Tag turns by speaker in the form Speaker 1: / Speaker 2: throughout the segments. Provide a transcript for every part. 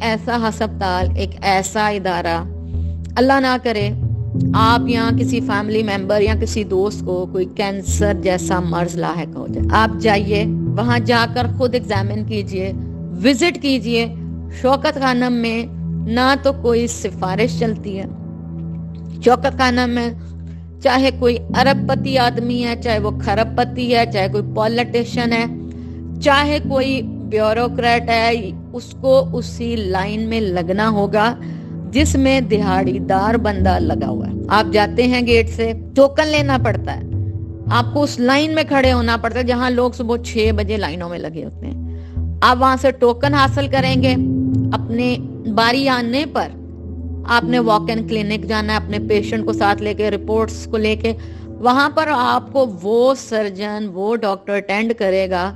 Speaker 1: ایسا ہسپتال، ایک ایسا ادارہ، اللہ نہ کرے آپ یا کسی فیملی ممبر یا کسی دوست کو کوئی کینسر جیسا مرض لاحق ہو جائے، آپ جائیے وہاں جا کر خود ایگزامن کیجئے، وزٹ کیجئے۔ شوکت خانم میں نہ تو کوئی سفارش چلتی ہے، شوکت خانم میں چاہے کوئی ارب پتی آدمی ہے، چاہے وہ کھرب پتی ہے، چاہے کوئی پولیٹیشین ہے، چاہے کوئی بیوروکریٹ ہے، اس کو اسی لائن میں لگنا ہوگا جس میں دہاڑی دار بندہ لگا ہوا ہے۔ آپ جاتے ہیں گیٹ سے، ٹوکن لینا پڑتا ہے، آپ کو اس لائن میں کھڑے ہونا پڑتا ہے جہاں لوگ صبح 6 بجے لائنوں میں لگے ہوتے ہیں۔ آپ وہاں سے ٹوکن حاصل کریں گے، اپنے باری آنے پر آپ نے واک ان کلینک جانا ہے، اپنے پیشنٹ کو ساتھ لے کے، رپورٹس کو لے کے، وہاں پر آپ کو وہ سرجن، وہ ڈاکٹر اٹینڈ کرے گا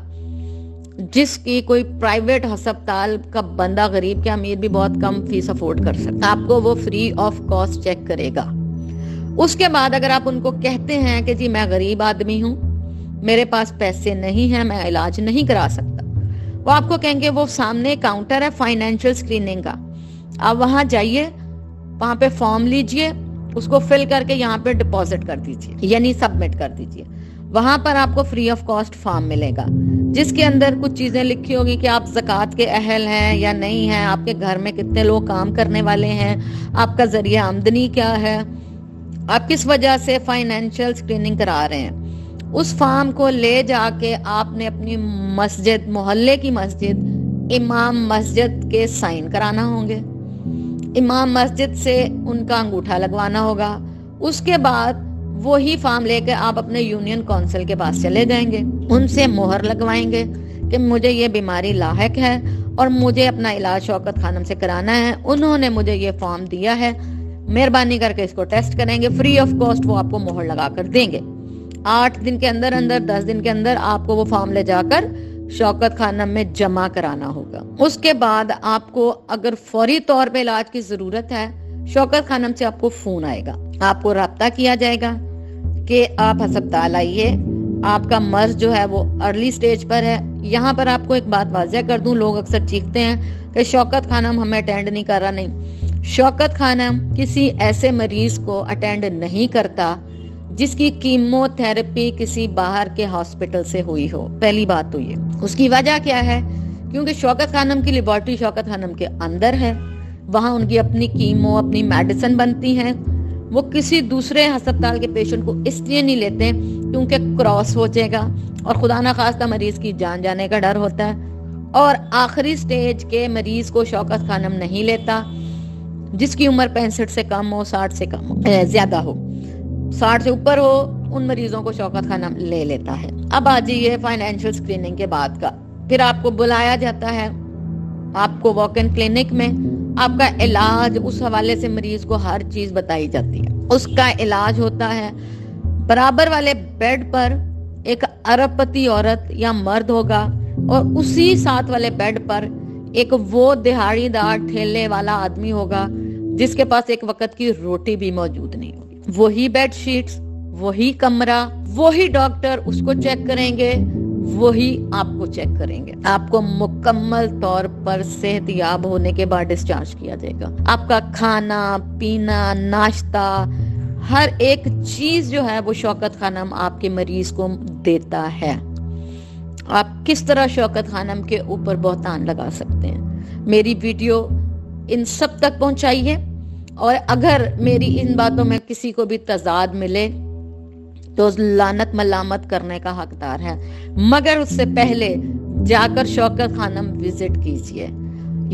Speaker 1: جس کی کوئی پرائیویٹ ہسپتال کا بندہ، غریب کے امیر بھی بہت کم فیس افورڈ کر سکتا، آپ کو وہ فری آف کاسٹ چیک کرے گا۔ اس کے بعد اگر آپ ان کو کہتے ہیں کہ جی میں غریب آدمی ہوں، میرے پاس پیسے نہیں ہیں، میں علاج نہیں کرا سکتا، وہ آپ کو کہیں گے وہ سامنے کاؤنٹر ہے فائنینشیل اسکریننگ کا، آپ وہاں جائیے، وہاں پہ فارم لیجئے، اس کو فل کر کے یہاں پہ ڈپازٹ کر دیجئے، یعنی سبمٹ کر دیجئے۔ وہاں پر آپ کو فری آف کاسٹ فارم ملے گا جس کے اندر کچھ چیزیں لکھی ہوگی کہ آپ زکوٰۃ کے اہل ہیں یا نہیں ہیں، آپ کے گھر میں کتنے لوگ کام کرنے والے ہیں، آپ کا ذریعہ آمدنی کیا ہے، آپ کس وجہ سے فائنینشیل اسکریننگ کرا رہے ہیں۔ اس فارم کو لے جا کے آپ نے اپنی مسجد، محلے کی مسجد، امام مسجد کے سائن کرانا ہوں گے، امام مسجد سے ان کا انگوٹھا لگوانا ہوگا۔ اس کے بعد وہی فارم لے کے آپ اپنے یونین کونسل کے پاس چلے جائیں گے، ان سے مہر لگوائیں گے کہ مجھے یہ بیماری لاحق ہے اور مجھے اپنا علاج شوکت خانم سے کرانا ہے، انہوں نے مجھے یہ فارم دیا ہے، مہربانی کر کے اس کو ٹیسٹ کریں گے، فری آف کاسٹ وہ آپ کو مہر لگا کر دیں گے۔ 8 دن کے اندر 10 دن کے اندر آپ کو وہ فارم لے جا کر شوکت خانم میں جمع کرانا ہوگا۔ اس کے بعد آپ کو اگر فوری طور پہ علاج کی ضرورت ہے، شوکت خانم سے آپ کو فون آئے گا، آپ کو رابطہ کیا جائے گا کہ آپ ہسپتال آئیے، آپ کا مرض جو ہے وہ ارلی سٹیج پر ہے۔ یہاں پر آپ کو ایک بات واضح کر دوں، لوگ اکثر چیختے ہیں کہ شوکت خانم ہمیں اٹینڈ نہیں کر رہا، نہیں، شوکت خانم کسی ایسے مریض کو اٹینڈ نہیں کرتا جس کی کیمو تھراپی کسی باہر کے ہاسپٹل سے ہوئی ہو۔ پہلی بات تو یہ، اس کی وجہ کیا ہے؟ کیونکہ شوکت خانم کی لیبارٹری شوکت خانم کے اندر ہے، وہاں ان کی اپنی کیمو، اپنی میڈیسن بنتی ہیں، وہ کسی دوسرے ہسپتال کے پیشنٹ کو اس لیے نہیں لیتے کیونکہ کراس ہو جائے گا اور خدا نہ خواستہ مریض کی جان جانے کا ڈر ہوتا ہے، اور آخری سٹیج کے مریض کو شوکت خانم نہیں لیتا جس کی عمر 65 سے کم ہو، 60 سے کم ہو، زیادہ ہو، 60 سے اوپر ہو، ان مریضوں کو شوکت خانم لے لیتا ہے۔ اب آ جائیے فائنینشیل اسکریننگ کے بعد کا، پھر آپ کو بلایا جاتا ہے، آپ کو واک ان کلینک میں آپ کا علاج، اس حوالے سے مریض کو ہر چیز بتائی جاتی ہے، اس کا علاج ہوتا ہے۔ برابر والے بیڈ پر ایک ارب پتی عورت یا مرد ہوگا اور اسی ساتھ والے بیڈ پر ایک وہ دہاڑی دار ٹھیلے والا آدمی ہوگا جس کے پاس ایک وقت کی روٹی بھی موجود نہیں ہوگی۔ وہی بیڈ شیٹس، وہی کمرہ، وہی ڈاکٹر اس کو چیک کریں گے، وہی آپ کو چیک کریں گے۔ آپ کو مکمل طور پر صحت یاب ہونے کے بعد ڈسچارج کیا جائے گا۔ آپ کا کھانا پینا، ناشتہ، ہر ایک چیز جو ہے وہ شوکت خانم آپ کے مریض کو دیتا ہے۔ آپ کس طرح شوکت خانم کے اوپر بہتان لگا سکتے ہیں؟ میری ویڈیو ان سب تک پہنچائیے، اور اگر میری ان باتوں میں کسی کو بھی تضاد ملے تو لعنت ملامت کرنے کا حقدار ہے، مگر اس سے پہلے جا کر شوکت خانم وزٹ کیجئے۔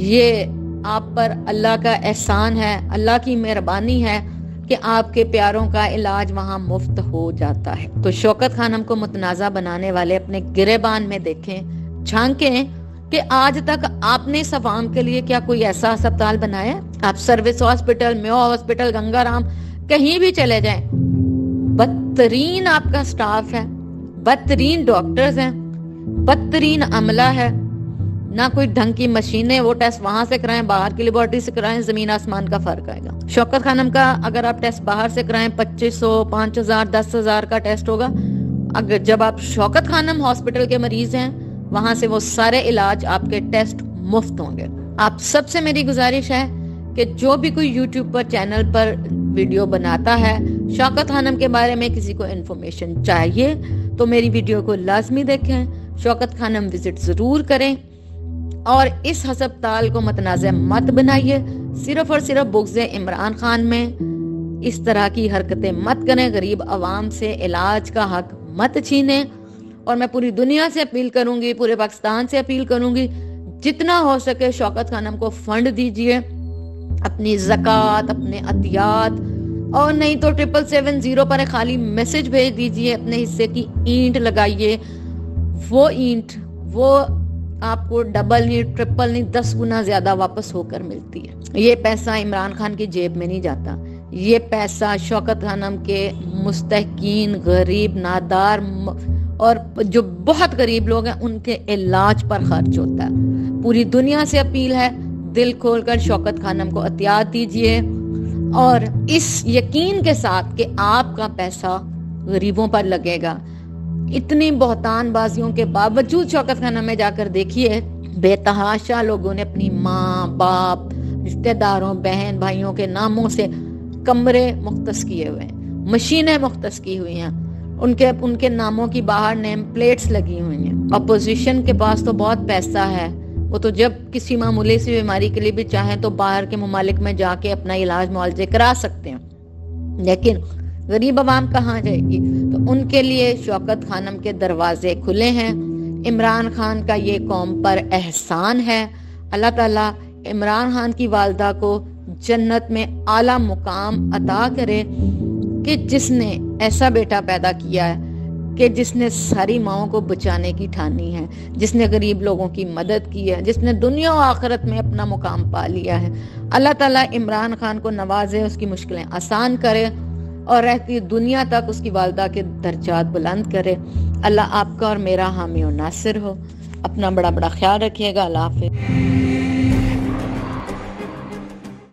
Speaker 1: یہ آپ پر اللہ کا احسان ہے، اللہ کی مہربانی ہے کہ آپ کے پیاروں کا علاج وہاں مفت ہو جاتا ہے۔ تو شوکت خانم کو متنازع بنانے والے اپنے گریبان میں دیکھیں، جھانکیں کہ آج تک آپ نے اس عوام کے لیے کیا کوئی ایسا ہسپتال بنایا؟ آپ سروس ہاسپٹل، میو ہاسپٹل، گنگا رام، کہیں بھی چلے جائیں، بدترین آپ کا سٹاف ہے، بدترین ڈاکٹرز ہیں، بدترین عملہ ہے، نہ کوئی ڈھنگ کی مشینیں، وہ ٹیسٹ وہاں سے کرائیں، باہر کی لیبارٹری سے کرائیں، زمین آسمان کا فرق آئے گا۔ شوکت خانم کا اگر آپ ٹیسٹ باہر سے کرائیں 2500، 5000، 10,000 کا ٹیسٹ ہوگا، اگر جب آپ شوکت خانم ہاسپٹل کے مریض ہیں وہاں سے وہ سارے علاج، آپ کے ٹیسٹ مفت ہوں گے۔ آپ سب سے میری گزارش ہے کہ جو بھی کوئی یوٹیوب پر چینل پر ویڈیو بناتا ہے شوکت خانم کے بارے میں کسی کو انفارمیشن چاہیے تو میری ویڈیو کو لازمی دیکھیں، شوکت خانم وزٹ ضرور کریں اور اس ہسپتال کو متنازع مت بنائیے، صرف اور صرف بغض عمران خان میں اس طرح کی حرکتیں مت کریں، غریب عوام سے علاج کا حق مت چھینیں۔ اور میں پوری دنیا سے اپیل کروں گی، پورے پاکستان سے اپیل کروں گی، جتنا ہو سکے شوکت خانم کو فنڈ دیجئے، اپنی زکوٰۃ، اپنے عطیات، اور نہیں تو 7770 پر خالی میسج بھیج دیجئے، اپنے حصے کی اینٹ لگائیے، وہ اینٹ وہ آپ کو ڈبل نہیں، ٹرپل نہیں، 10 گنا زیادہ واپس ہو کر ملتی ہے۔ یہ پیسہ عمران خان کی جیب میں نہیں جاتا، یہ پیسہ شوکت خانم کے مستحقین، غریب، نادار اور جو بہت غریب لوگ ہیں ان کے علاج پر خرچ ہوتا ہے۔ پوری دنیا سے اپیل ہے، دل کھول کر شوکت خانم کو عطیات دیجئے اور اس یقین کے ساتھ کہ آپ کا پیسہ غریبوں پر لگے گا۔ اتنی بہتان بازیوں کے باوجود شوکت خانم میں جا کر دیکھیے، بے تحاشا لوگوں نے اپنی ماں، باپ، رشتہ داروں، بہن بھائیوں کے ناموں سے کمرے مختص کیے ہوئے ہیں، مشینیں مختص کی ہوئی ہیں، ان کے ناموں کی باہر نیم پلیٹس لگی ہوئی ہیں۔ اپوزیشن کے پاس تو بہت پیسہ ہے، وہ تو جب کسی معمولی سی بیماری کے لیے بھی چاہیں تو باہر کے ممالک میں جا کے اپنا علاج معالجے کرا سکتے ہیں، لیکن غریب عوام کہاں جائے گی؟ تو ان کے لیے شوکت خانم کے دروازے کھلے ہیں۔ عمران خان کا یہ قوم پر احسان ہے، اللہ تعالیٰ عمران خان کی والدہ کو جنت میں اعلیٰ مقام عطا کرے کہ جس نے ایسا بیٹا پیدا کیا ہے کہ جس نے ساری ماؤں کو بچانے کی ٹھانی ہے، جس نے غریب لوگوں کی مدد کی ہے، جس نے دنیا و آخرت میں اپنا مقام پا لیا ہے۔ اللہ تعالیٰ عمران خان کو نوازے، اس کی مشکلیں آسان کرے اور رہتی دنیا تک اس کی والدہ کے درجات بلند کرے۔ اللہ آپ کا اور میرا حامی و ناصر ہو۔ اپنا بڑا خیال رکھیے گا۔ اللہ حافظ۔